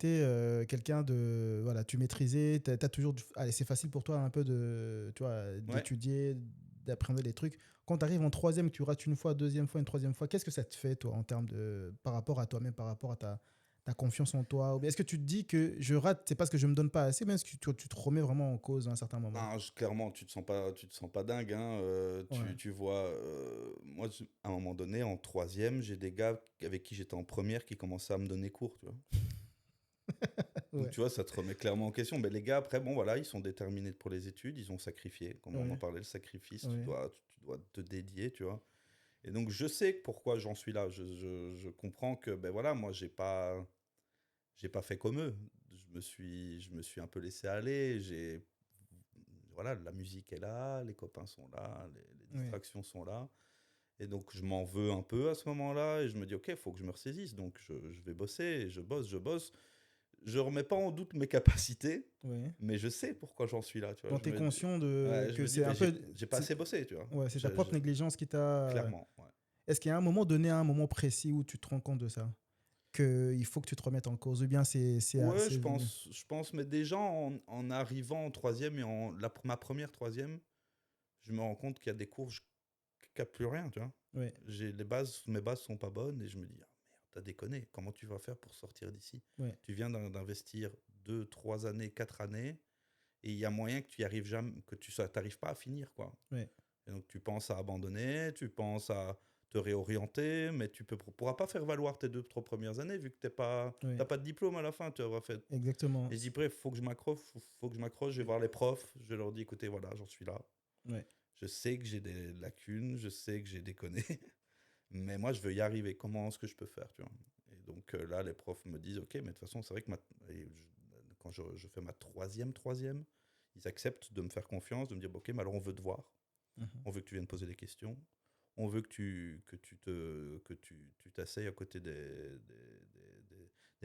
été quelqu'un de... Voilà, tu maîtrisais, t'as toujours... Allez, c'est facile pour toi un peu tu vois, Ouais. d'étudier, d'appréhender les trucs. Quand tu arrives en troisième, que tu rates une fois, deuxième fois, une troisième fois, qu'est-ce que ça te fait, toi, en termes de... par rapport à toi-même, par rapport à ta confiance en toi? Ou bien est-ce que tu te dis que je rate, c'est parce que je me donne pas assez, mais est-ce que tu te remets vraiment en cause à un certain moment? Non, clairement, tu te sens pas dingue, hein. Ouais. Tu vois, moi, à un moment donné, en troisième, j'ai des gars avec qui j'étais en première qui commençaient à me donner cours, tu vois. Donc, Ouais. tu vois, ça te remet clairement en question. Mais les gars, après, bon, voilà, ils sont déterminés pour les études, ils ont sacrifié. Comme on en Ouais. parlait, le sacrifice, Ouais. tu dois te dédier, tu vois. Et donc, je sais pourquoi j'en suis là. Je comprends que, ben voilà, moi, j'ai pas fait comme eux. Je me suis un peu laissé aller. Voilà, la musique est là, les copains sont là, les Ouais. distractions sont là. Et donc, je m'en veux un peu à ce moment-là. Et je me dis, OK, il faut que je me ressaisisse. Donc, je vais bosser. Et je bosse, je bosse. Je remets pas en doute mes capacités, Ouais. mais je sais pourquoi j'en suis là. Tu vois, Donc, tu es conscient de... ouais, je que me dis, c'est ben, un peu... j'ai pas assez bossé, tu vois. Ouais, c'est ta propre négligence qui t'a... Clairement, ouais. Est-ce qu'il y a un moment donné, un moment précis où tu te rends compte de ça? Qu'il faut que tu te remettes en cause, ou bien Ouais, c'est venu? je pense, mais déjà en arrivant en troisième et ma première troisième, je me rends compte qu'il y a des cours, je capte plus rien, tu vois. Ouais, Mes bases sont pas bonnes et je me dis, ah merde, t'as déconné, comment tu vas faire pour sortir d'ici? ouais, Tu viens d'investir 2, 3 années, 4 années, et il y a moyen que tu y arrives jamais, que tu t'arrives pas à finir, quoi. ouais. Et donc tu penses à abandonner, tu penses à te réorienter, mais pourras pas faire valoir tes 2, 3 premières années vu que Ouais, t'as pas de diplôme à la fin, tu auras fait. exactement. Et je dis, bref, faut que je m'accroche, je vais voir les profs, je leur dis, écoutez, voilà, j'en suis là. Ouais. Je sais que j'ai des lacunes, je sais que j'ai déconné, mais moi, je veux y arriver. Comment est-ce que je peux faire, tu vois? Et donc là, les profs me disent, ok, mais de toute façon, c'est vrai que quand je fais ma troisième, ils acceptent de me faire confiance, de me dire, ok, mais alors on veut te voir, Mhm. on veut que tu viennes poser des questions, on veut que tu t'asseyes à côté des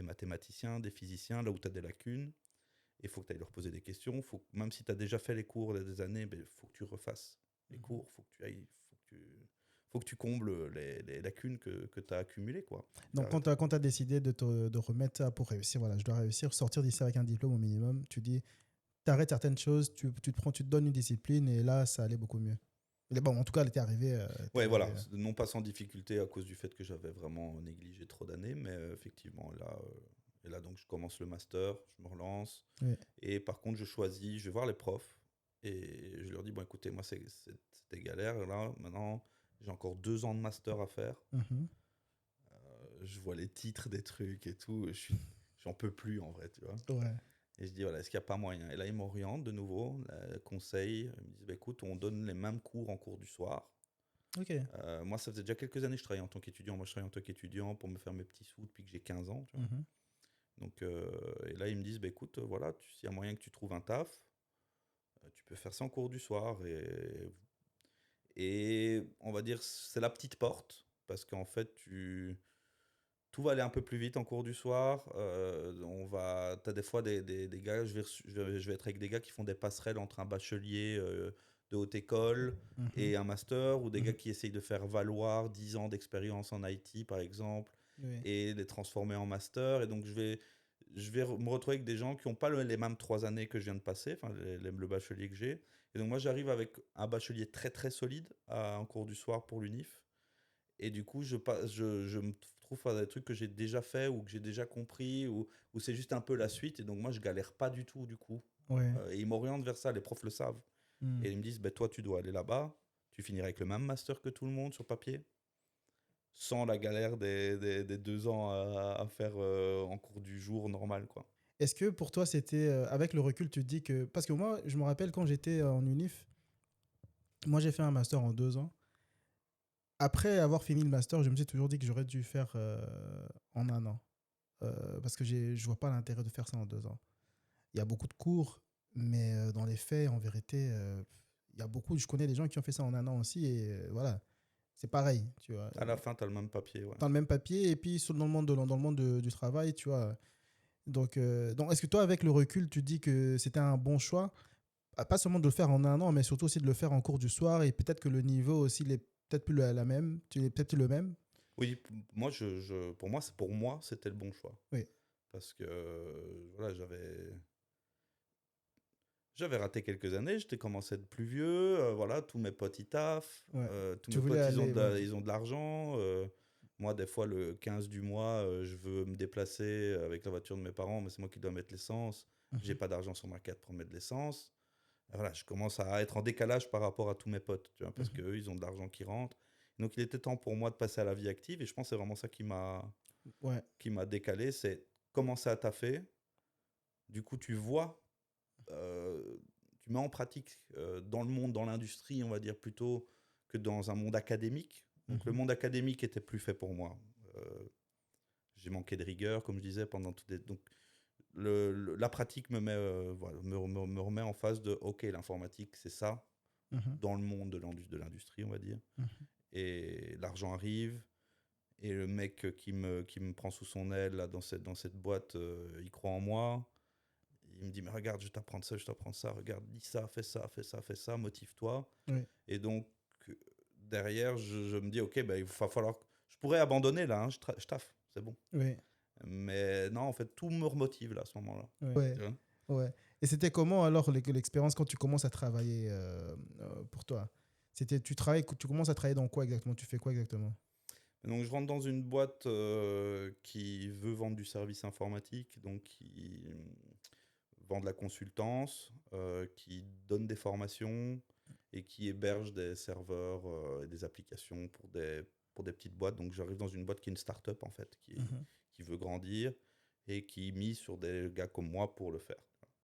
mathématiciens, des physiciens, là où tu as des lacunes. Il faut que tu ailles leur poser des questions. Même si tu as déjà fait les cours il y a des années, il faut que tu refasses les Mhm. cours. Faut que tu combles les lacunes que tu as accumulées, quoi. Donc, quand t'as décidé de remettre ça pour réussir, voilà, je dois réussir, sortir d'ici avec un diplôme au minimum, tu dis, t'arrêtes certaines choses, tu te donnes une discipline, et là, ça allait beaucoup mieux. Mais bon, en tout cas, elle était arrivée. Ouais, voilà. Non pas sans difficulté à cause du fait que j'avais vraiment négligé trop d'années, mais effectivement, et là, donc, je commence le master, je me relance. Ouais. Et par contre, je vais voir les profs et je leur dis, bon, écoutez, moi, c'était galère. Là, maintenant, j'ai encore 2 ans de master à faire. Mhm. Je vois les titres des trucs et tout. J'en peux plus, en vrai, tu vois. Ouais. Et je dis, voilà, est-ce qu'il n'y a pas moyen? Et là, ils m'orientent de nouveau, conseil. Ils me disent, bah, écoute, on donne les mêmes cours en cours du soir. Ok. Moi, ça faisait déjà quelques années que je travaillais en tant qu'étudiant. Moi, je travaillais en tant qu'étudiant pour me faire mes petits sous depuis que j'ai 15 ans, tu vois. Mhm. Donc, et là, ils me disent, bah, écoute, voilà, s'il y a moyen que tu trouves un taf, tu peux faire ça en cours du soir. Et on va dire, c'est la petite porte, parce qu'en fait, tout va aller un peu plus vite en cours du soir. T'as des fois des gars, je vais être avec des gars qui font des passerelles entre un bachelier de haute école Mhm. et un master, ou des gars Mhm. qui essayent de faire valoir 10 ans d'expérience en IT, par exemple, Ouais. et les transformer en master. Et donc, me retrouver avec des gens qui n'ont pas les mêmes 3 années que je viens de passer, enfin, le bachelier que j'ai. Et donc, moi, j'arrive avec un bachelier très, très solide en cours du soir pour l'UNIF. Et du coup, je me trouve à des trucs que j'ai déjà fait ou que j'ai déjà compris ou c'est juste un peu la suite. Et donc, moi, je galère pas du tout, du coup. Ouais. Et ils m'orientent vers ça, les profs le savent. Hmm. Et ils me disent, bah, toi, tu dois aller là-bas, tu finiras avec le même master que tout le monde sur papier, sans la galère des 2 ans à faire en cours du jour normal, quoi. Est-ce que pour toi, c'était, avec le recul, tu te dis que... Parce que moi, je me rappelle quand j'étais en UNIF, moi j'ai fait un master en 2 ans. Après avoir fini le master, je me suis toujours dit que j'aurais dû faire en un an. Parce que je vois pas l'intérêt de faire ça en 2 ans. Il y a beaucoup de cours, mais dans les faits, en vérité, il y a beaucoup... Je connais des gens qui ont fait ça en un an aussi, et voilà, c'est pareil, tu vois. À la fin, tu as le même papier, ouais. Dans le même papier, et puis dans le monde, dans le monde du travail, tu vois. Donc est-ce que toi, avec le recul, tu dis que c'était un bon choix? Pas seulement de le faire en un an, mais surtout aussi de le faire en cours du soir, et peut-être que le niveau aussi, il est peut-être plus la même, tu es peut-être plus le même. Oui, pour moi, c'était le bon choix. Oui. parce que voilà, j'avais raté quelques années, j'étais commencé à être plus vieux, voilà, tous mes potes ils taffent, Ouais. tous Tu mes voulais potes aller, ouais. ils ont de l'argent. Moi, des fois, le 15 du mois, je veux me déplacer avec la voiture de mes parents, mais c'est moi qui dois mettre l'essence. J'ai Mhm. pas d'argent sur ma carte pour mettre de l'essence. Et voilà, je commence à être en décalage par rapport à tous mes potes, tu vois, parce Mhm. qu'eux, ils ont de l'argent qui rentre. Donc, il était temps pour moi de passer à la vie active, et je pense que c'est vraiment ça Ouais. qui m'a décalé, c'est commencer à taffer. Du coup, tu vois, euh, tu mets en pratique dans le monde, dans l'industrie, on va dire plutôt que dans un monde académique. Donc le Mhm. monde académique était plus fait pour moi. Euh, j'ai manqué de rigueur, comme je disais, pendant tout des... Donc la pratique me met, voilà, me remet en face de, ok, l'informatique, c'est ça, Mhm. dans le monde de l'industrie, on va dire. Mhm. Et l'argent arrive, et le mec qui me prend sous son aile là, dans cette boîte, il croit en moi. Il me dit, mais regarde, je t'apprends ça, je t'apprends ça, regarde, dis ça, fais ça, fais ça, fais ça, motive-toi. Oui. Et donc, derrière, je me dis, ok, ben, il va falloir... Je pourrais abandonner là, hein, je taffe, c'est bon. Oui. Mais non, en fait, tout me remotive là, à ce moment-là. Ouais. Tu vois. Ouais. Et c'était comment alors l'expérience quand tu commences à travailler pour toi? Tu travailles, tu commences à travailler dans quoi exactement? Tu fais quoi exactement? Donc, je rentre dans une boîte qui veut vendre du service informatique, donc qui vend de la consultance, qui donne des formations et qui héberge des serveurs et des applications pour des petites boîtes. Donc j'arrive dans une boîte qui est une start-up en fait, Mhm. qui veut grandir et qui mise sur des gars comme moi pour le faire.